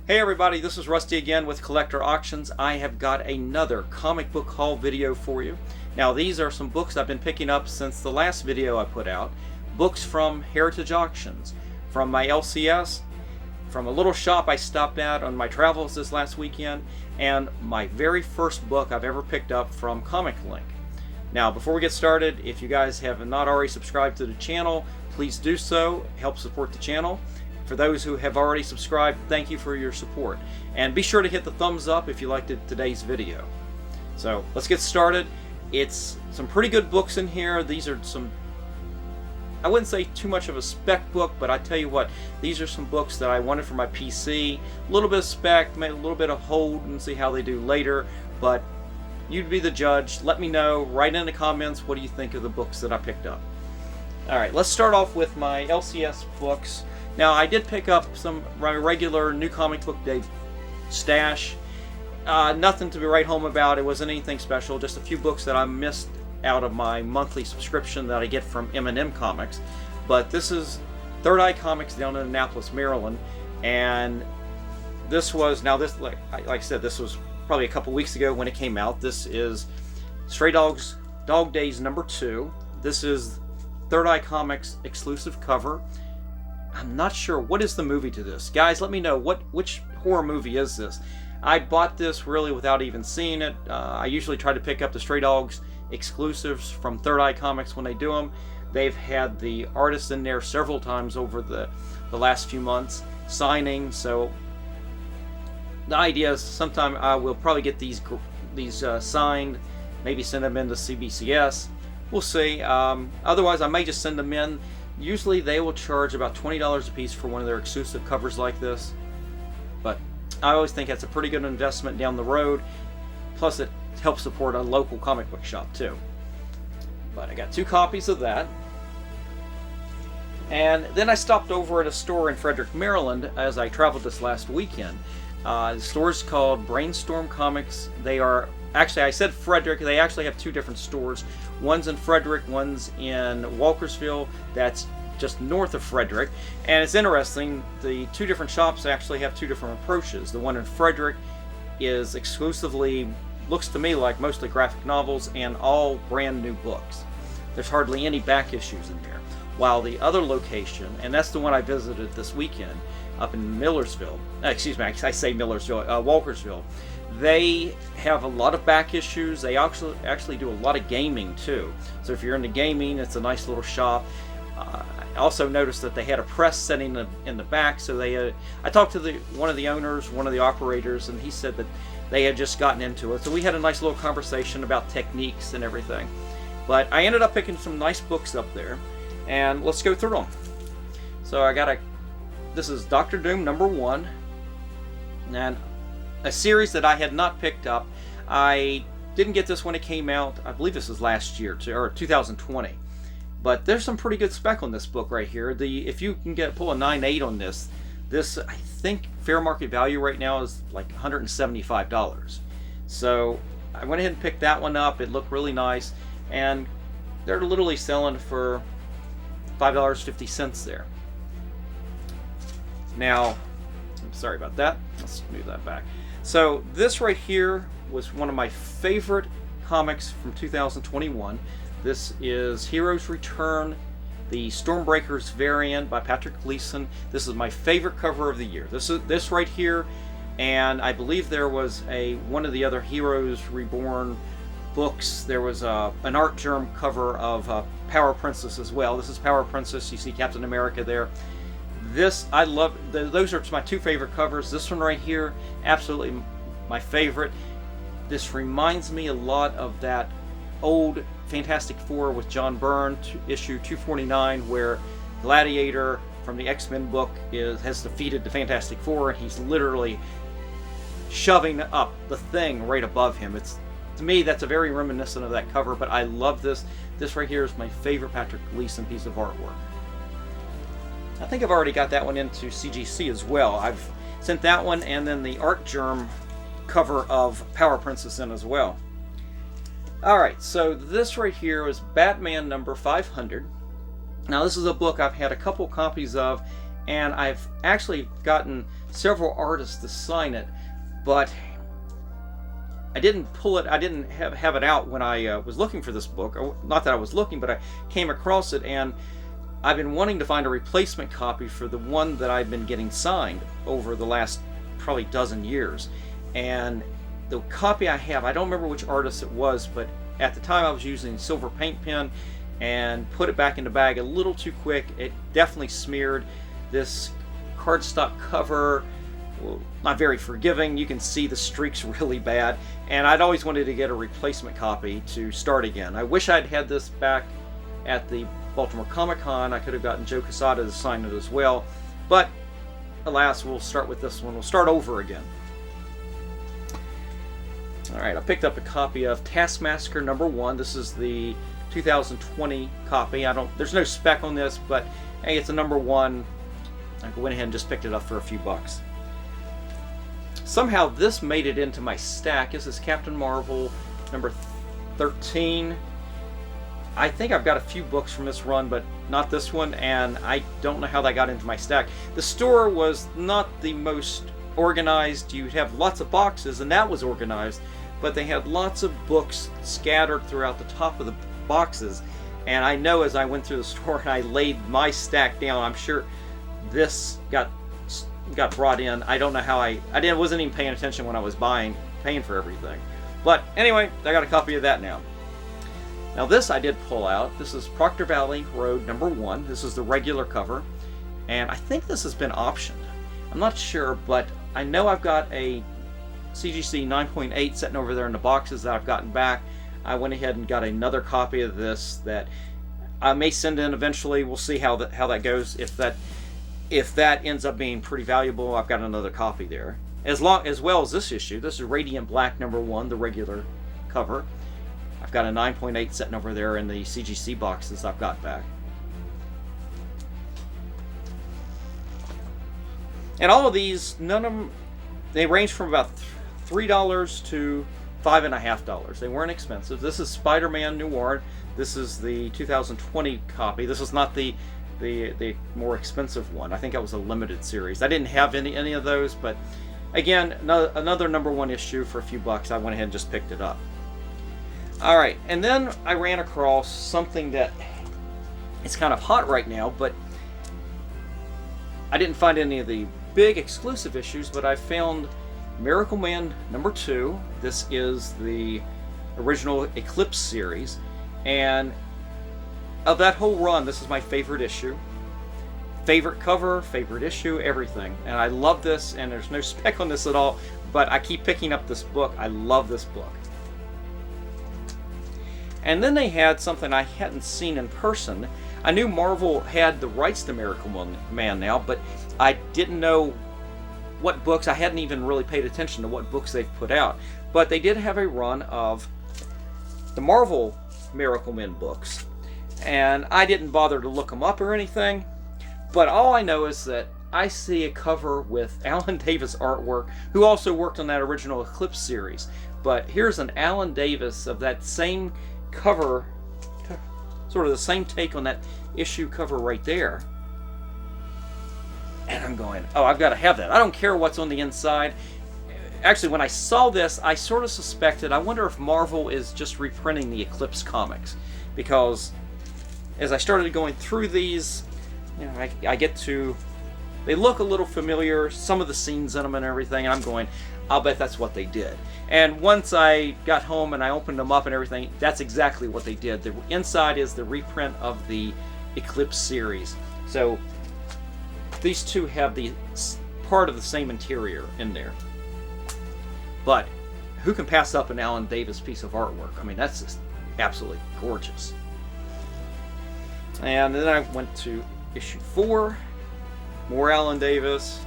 Hey everybody, this is Rusty again with Collector Auctions. I have got another comic book haul video for you. Now these are some books I've been picking up since the last video I put out. Books from Heritage Auctions, from my LCS, from a little shop I stopped at on my travels this last weekend, and my very first book I've ever picked up from Comic Link. Now before we get started, if you guys have not already subscribed to the channel, please do so. Help support the channel. For those who have already subscribed, thank you for your support. And be sure to hit the thumbs up if you liked today's video. So let's get started. It's some pretty good books in here. These are some, I wouldn't say too much of a spec book, but I tell you what, these are some books that I wanted for my PC. A little bit of spec, maybe a little bit of hold and see how they do later. But you'd be the judge. Let me know, write in the comments, what do you think of the books that I picked up. Alright, let's start off with my LCS books. Now, I did pick up some regular New Comic Book Day stash. Nothing to be right home about. It wasn't anything special. Just a few books that I missed out of my monthly subscription that I get from M&M Comics. But this is Third Eye Comics down in Annapolis, Maryland. And this was, now this, like I said, this was probably a couple weeks ago when it came out. This is Stray Dogs Dog Days #2. This is Third Eye Comics exclusive cover. I'm not sure, what is the movie to this? Guys, let me know, which horror movie is this? I bought this really without even seeing it. I usually try to pick up the Stray Dogs exclusives from Third Eye Comics when they do them. They've had the artists in there several times over the last few months signing, so the idea is sometime I will probably get these signed, maybe send them into CBCS. We'll see. Otherwise, I may just send them in. Usually they will charge about $20 a piece for one of their exclusive covers like this. But I always think that's a pretty good investment down the road. Plus it helps support a local comic book shop too. But I got 2 copies of that. And then I stopped over at a store in Frederick, Maryland as I traveled this last weekend. The store is called Brainstorm Comics. They are, actually I said Frederick, they actually have 2 different stores. One's in Frederick, one's in Walkersville, that's just north of Frederick. And it's interesting, the 2 different shops actually have 2 different approaches. The one in Frederick is exclusively, looks to me like mostly graphic novels and all brand new books. There's hardly any back issues in there. While the other location, and that's the one I visited this weekend, up in Millersville, excuse me, I say Millersville, Walkersville, they have a lot of back issues. They actually do a lot of gaming too. So if you're into gaming, it's a nice little shop. I also noticed that they had a press setting in the back. So they, I talked to one of the owners, one of the operators, and he said that they had just gotten into it. So we had a nice little conversation about techniques and everything. But I ended up picking some nice books up there, and let's go through them. So I got this is Doctor Doom #1, and a series that I had not picked up. I didn't get this when it came out. I believe this was last year, or 2020. But there's some pretty good spec on this book right here. If you can pull a 9.8 on this I think fair market value right now is like $175. So I went ahead and picked that one up. It looked really nice, and they're literally selling for $5.50 there. Now, I'm sorry about that. Let's move that back. So this right here was one of my favorite comics from 2021. This is Heroes Return, the Stormbreakers variant by Patrick Gleason. This is my favorite cover of the year. This right here, and I believe there was one of the other Heroes Reborn books. There was an Art Germ cover of Power Princess as well. This is Power Princess. You see Captain America there. This, I love, those are my 2 favorite covers. This one right here, absolutely my favorite. This reminds me a lot of that old Fantastic Four with John Byrne, issue 249, where Gladiator from the X-Men book has defeated the Fantastic Four, and he's literally shoving up the Thing right above him. To me, that's a very reminiscent of that cover, but I love this. This right here is my favorite Patrick Gleason piece of artwork. I think I've already got that one into CGC as well. I've sent that one and then the Art Germ cover of Power Princess in as well. Alright, so this right here is Batman number 500. Now this is a book I've had a couple copies of, and I've actually gotten several artists to sign it, but I didn't pull it. I didn't have it out when I was looking for this book. Not that I was looking, but I came across it, and I've been wanting to find a replacement copy for the one that I've been getting signed over the last probably dozen years. And the copy I have, I don't remember which artist it was, but at the time I was using silver paint pen and put it back in the bag a little too quick. It definitely smeared. This cardstock cover, well, not very forgiving. You can see the streaks really bad, and I'd always wanted to get a replacement copy to start again. I wish I'd had this back at the Baltimore Comic Con. I could have gotten Joe Quesada to sign it as well, but alas, we'll start with this one. We'll start over again. Alright, I picked up a copy of Taskmaster number 1. This is the 2020 copy. There's no spec on this, but hey, it's a number 1. I went ahead and just picked it up for a few bucks. Somehow this made it into my stack. This is Captain Marvel number 13. I think I've got a few books from this run, but not this one, and I don't know how that got into my stack. The store was not the most organized. You'd have lots of boxes, and that was organized, but they had lots of books scattered throughout the top of the boxes. And I know as I went through the store and I laid my stack down, I'm sure this got brought in. I don't know how I wasn't even paying attention when I was paying for everything. But anyway, I got a copy of that now. Now this I did pull out. This is Proctor Valley Road number 1. This is the regular cover, and I think this has been optioned. I'm not sure, but I know I've got a CGC 9.8 sitting over there in the boxes that I've gotten back. I went ahead and got another copy of this that I may send in eventually. We'll see how that goes. If that ends up being pretty valuable, I've got another copy there. As well as this issue. This is Radiant Black number 1, the regular cover. I've got a 9.8 sitting over there in the CGC boxes I've got back. And all of these, none of them, they range from about $3 to $5.50. They weren't expensive. This is Spider-Man Noir. This is the 2020 copy. This is not the more expensive one. I think that was a limited series. I didn't have any of those, but again, another number 1 issue for a few bucks. I went ahead and just picked it up. Alright, and then I ran across something that it's kind of hot right now, but I didn't find any of the big exclusive issues, but I found Miracle Man number 2. This is the original Eclipse series, and of that whole run, this is my favorite issue. Favorite cover, favorite issue, everything. And I love this, and there's no spec on this at all, but I keep picking up this book. I love this book. And then they had something I hadn't seen in person. I knew Marvel had the rights to Miracle Man now, but I didn't know what books. I hadn't even really paid attention to what books they've put out. But they did have a run of the Marvel Miracle Men books. And I didn't bother to look them up or anything. But all I know is that I see a cover with Alan Davis artwork, who also worked on that original Eclipse series. But here's an Alan Davis of that same cover, sort of the same take on that issue cover right there. And I'm going, oh, I've got to have that. I don't care what's on the inside. Actually, when I saw this, I sort of suspected, I wonder if Marvel is just reprinting the Eclipse comics. Because as I started going through these, you know, I get to, they look a little familiar, some of the scenes in them and everything, and I'm going, I'll bet that's what they did. And once I got home and I opened them up and everything, that's exactly what they did. The inside is the reprint of the Eclipse series. So these two have the part of the same interior in there. But who can pass up an Alan Davis piece of artwork? I mean, that's just absolutely gorgeous. And then I went to issue 4. More Alan Davis.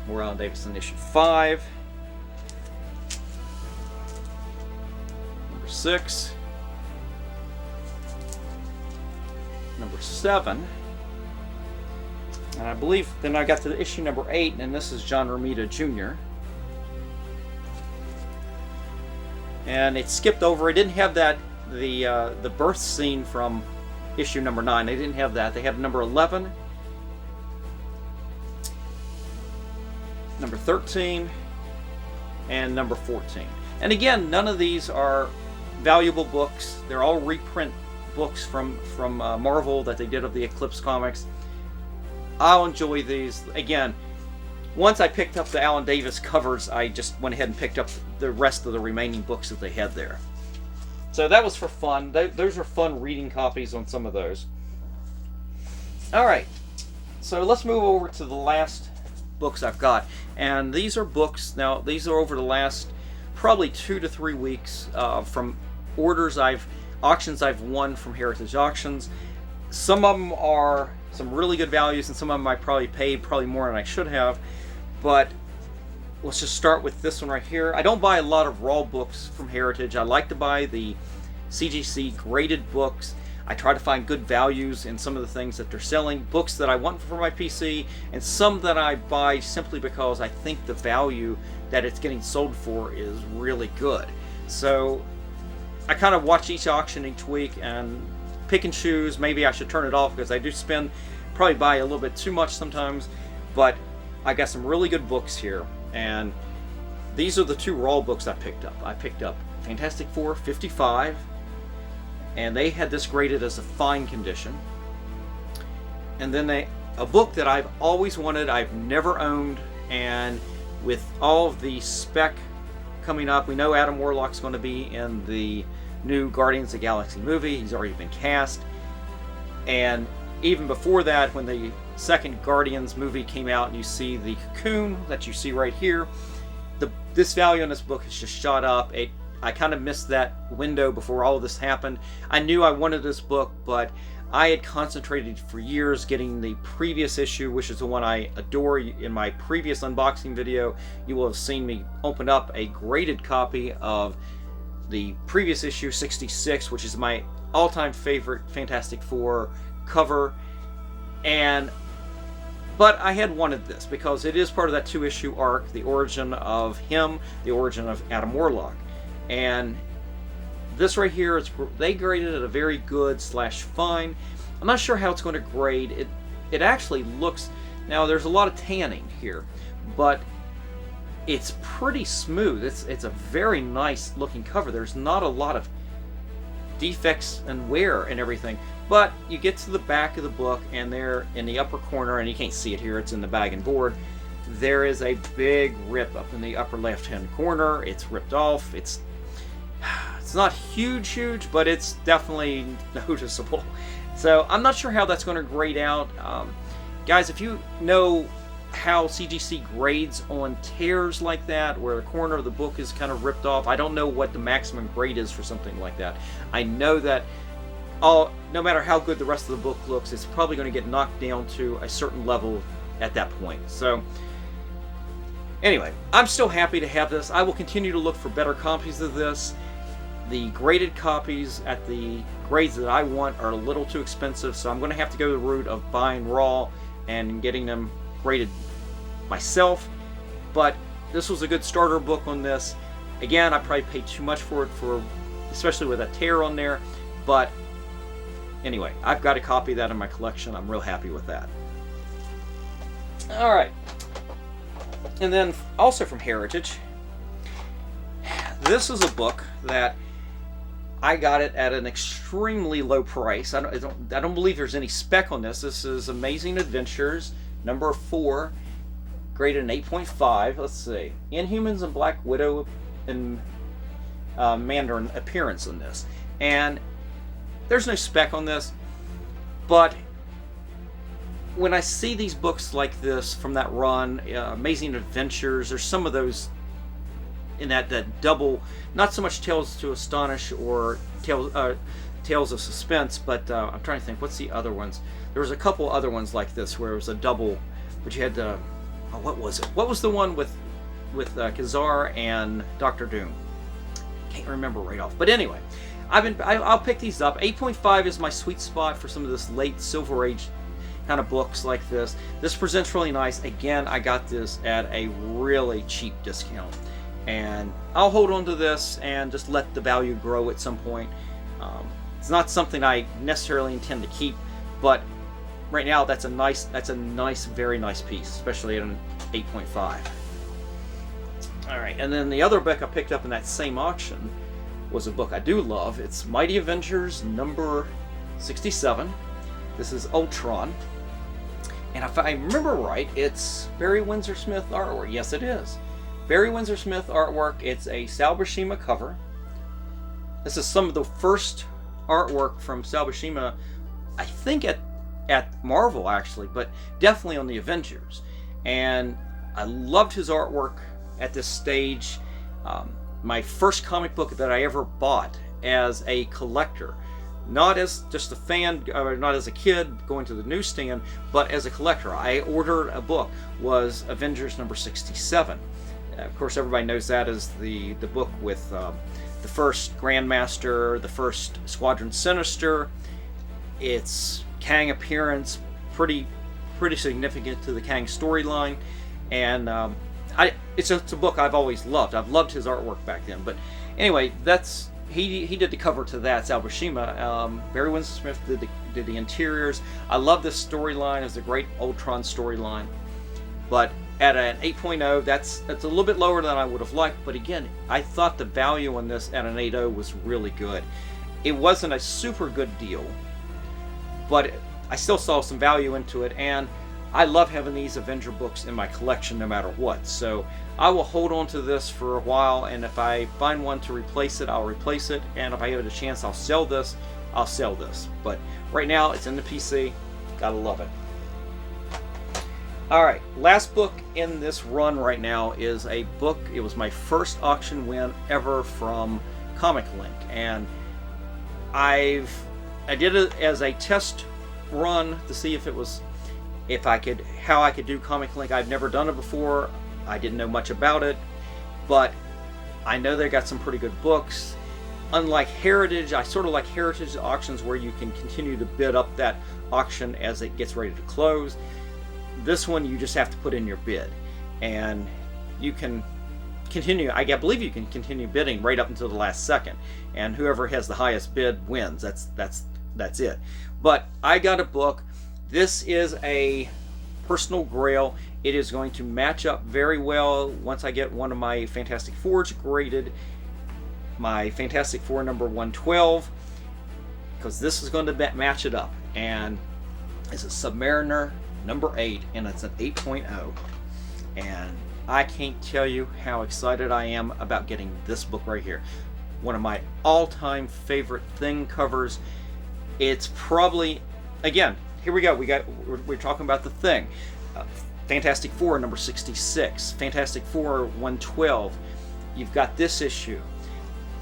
More Alan Davis in issue 5. Number 6. Number 7. And I believe then I got to the issue number 8, and this is John Romita Jr. And it skipped over. It didn't have that the birth scene from issue number 9. They didn't have that. They had number 11 number 13, and number 14. And again, none of these are valuable books. They're all reprint books from Marvel that they did of the Eclipse comics. I'll enjoy these. Again, once I picked up the Alan Davis covers, I just went ahead and picked up the rest of the remaining books that they had there. So that was for fun. Those are fun reading copies on some of those. Alright, so let's move over to the last books I've got. And these are books, now these are over the last probably 2 to 3 weeks from auctions I've won from Heritage Auctions. Some of them are some really good values, and some of them I probably paid more than I should have. But let's just start with this one right here. I don't buy a lot of raw books from Heritage. I like to buy the CGC graded books. I try to find good values in some of the things that they're selling. Books that I want for my PC, and some that I buy simply because I think the value that it's getting sold for is really good. So I kind of watch each auction each week and pick and choose. Maybe I should turn it off because I do probably buy a little bit too much sometimes. But I got some really good books here, and these are the 2 raw books I picked up. I picked up Fantastic Four 55, and they had this graded as a fine condition. And then a book that I've always wanted, I've never owned, and with all of the spec coming up, we know Adam Warlock's going to be in the new Guardians of the Galaxy movie. He's already been cast. And even before that, when the second Guardians movie came out and you see the cocoon that you see right here, this value on this book has just shot up. I kind of missed that window before all of this happened. I knew I wanted this book, but I had concentrated for years getting the previous issue, which is the one I adore. In my previous unboxing video, you will have seen me open up a graded copy of the previous issue 66, which is my all-time favorite Fantastic Four cover. But I had wanted this because it is part of that 2-issue arc, the origin of him, the origin of Adam Warlock. And this right here, they graded it a very good / fine. I'm not sure how it's going to grade. It actually looks, now there's a lot of tanning here, but it's pretty smooth. It's a very nice looking cover. There's not a lot of defects and wear and everything. But you get to the back of the book, and there in the upper corner, and you can't see it here, it's in the bag and board, there is a big rip up in the upper left hand corner. It's ripped off. It's not huge, but it's definitely noticeable. So I'm not sure how that's going to grade out. Guys, if you know how CGC grades on tears like that, where the corner of the book is kind of ripped off, I don't know what the maximum grade is for something like that. I know that no matter how good the rest of the book looks, it's probably going to get knocked down to a certain level at that point. So anyway, I'm still happy to have this. I will continue to look for better copies of this. The graded copies at the grades that I want are a little too expensive, so I'm going to have to go the route of buying raw and getting them graded myself. But this was a good starter book on this. Again, I probably paid too much for it, especially with a tear on there. But anyway, I've got a copy of that in my collection. I'm real happy with that. Alright. And then also from Heritage, this is a book that I got it at an extremely low price. I don't believe there's any spec on this. This is Amazing Adventures number 4, graded an 8.5. Let's see. Inhumans and Black Widow and Mandarin appearance in this. And there's no spec on this, but when I see these books like this from that run, Amazing Adventures, there's some of those in that double, not so much Tales to Astonish or Tales of Suspense, but I'm trying to think, what's the other ones? There was a couple other ones like this where it was a double, but you had what was it? What was the one with Kazar and Doctor Doom? Can't remember right off. But anyway, I'll pick these up. 8.5 is my sweet spot for some of this late Silver Age kind of books like this. This presents really nice. Again, I got this at a really cheap discount, and I'll hold on to this and just let the value grow at some point. It's not something I necessarily intend to keep, but right now that's a nice, very nice piece, especially at an 8.5. Alright, and then the other book I picked up in that same auction was a book I do love. It's Mighty Avengers Number 67. This is Ultron. And if I remember right, it's Barry Windsor Smith artwork. Yes, it is. Barry Windsor Smith artwork. It's a Sal Buscema cover. This is some of the first artwork from Sal Buscema, I think at Marvel actually, but definitely on the Avengers. And I loved his artwork at this stage. My first comic book that I ever bought as a collector, not as just a fan, or not as a kid going to the newsstand, but as a collector. I ordered a book, was Avengers Number 67. Of course, everybody knows that as the book with the first Grandmaster, the first Squadron Sinister. Its Kang appearance, pretty significant to the Kang storyline, and it's a book I've always loved. I've loved his artwork back then. But anyway, that's he did the cover to that, Sal Buscema. Barry Windsor Smith did the interiors. I love this storyline. It's a great Ultron storyline. But at an 8.0, that's a little bit lower than I would have liked. But again, I thought the value on this at an 8.0 was really good. It wasn't a super good deal, but I still saw some value into it, and I love having these Avenger books in my collection no matter what. So I will hold on to this for a while, and if I find one to replace it, I'll replace it, and if I give it a chance, I'll sell this. But right now, it's in the PC. Gotta love it. Alright, last book in this run right now is a book. It was my first auction win ever from Comic Link, and I did it as a test run to see if how I could do Comic Link. I've never done it before. I didn't know much about it, but I know they got some pretty good books. Unlike Heritage, I sort of like Heritage auctions where you can continue to bid up that auction as it gets ready to close. This one, you just have to put in your bid, and you can continue. I believe you can continue bidding right up until the last second, and whoever has the highest bid wins. That's it. But I got a book. This is a personal grail. It is going to match up very well once I get one of my Fantastic Fours graded, my Fantastic Four number 112, because this is going to match it up. And it's a Submariner number 8, and it's an 8.0. And I can't tell you how excited I am about getting this book right here. One of my all-time favorite Thing covers. It's probably, again, here we go. We're talking about the Thing. Fantastic Four number 66, Fantastic Four 112. You've got this issue.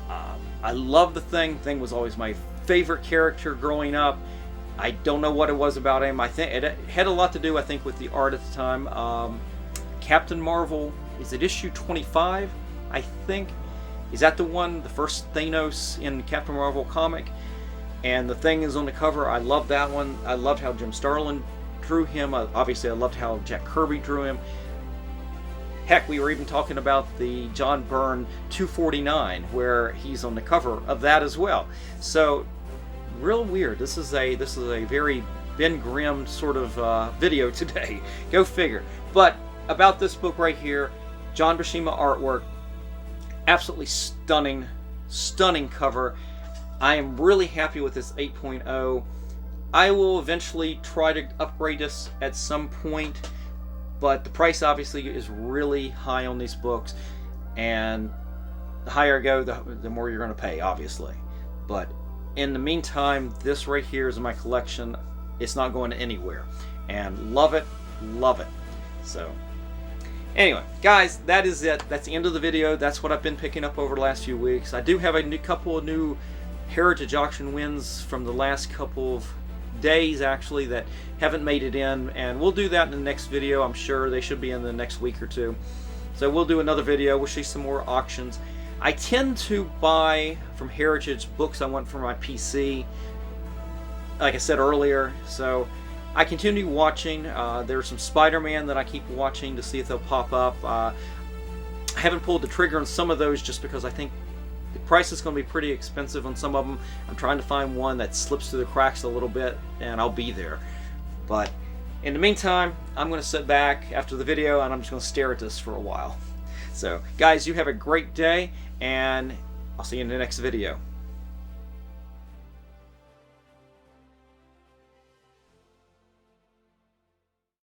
I love the Thing. Thing was always my favorite character growing up. I don't know what it was about him. I think it had a lot to do, I think, with the art at the time. Captain Marvel, is it issue 25? I think. Is that the one, the first Thanos in Captain Marvel comic? And the Thing is on the cover. I love that one. I loved how Jim Starlin drew him. Obviously, I loved how Jack Kirby drew him. Heck, we were even talking about the John Byrne 249, where he's on the cover of that as well. So, real weird. This is a very Ben Grimm sort of video today. Go figure. But about this book right here, John Buscema artwork, absolutely stunning, stunning cover. I am really happy with this 8.0. I will eventually try to upgrade this at some point, but the price obviously is really high on these books, and the higher I go, the more you're going to pay, obviously. But in the meantime, this right here is in my collection. It's not going anywhere, and love it, love it. So anyway, guys, that is it. That's the end of the video. That's what I've been picking up over the last few weeks. I do have a couple of new Heritage auction wins from the last couple of days, actually, that haven't made it in, and we'll do that in the next video. I'm sure they should be in the next week or two. So we'll do another video. We'll see some more auctions. I tend to buy from Heritage books I want for my PC, like I said earlier. So I continue watching. There's some Spider-Man that I keep watching to see if they'll pop up. I haven't pulled the trigger on some of those just because I think the price is going to be pretty expensive on some of them. I'm trying to find one that slips through the cracks a little bit, and I'll be there. But in the meantime, I'm going to sit back after the video, and I'm just going to stare at this for a while. So, guys, you have a great day, and I'll see you in the next video.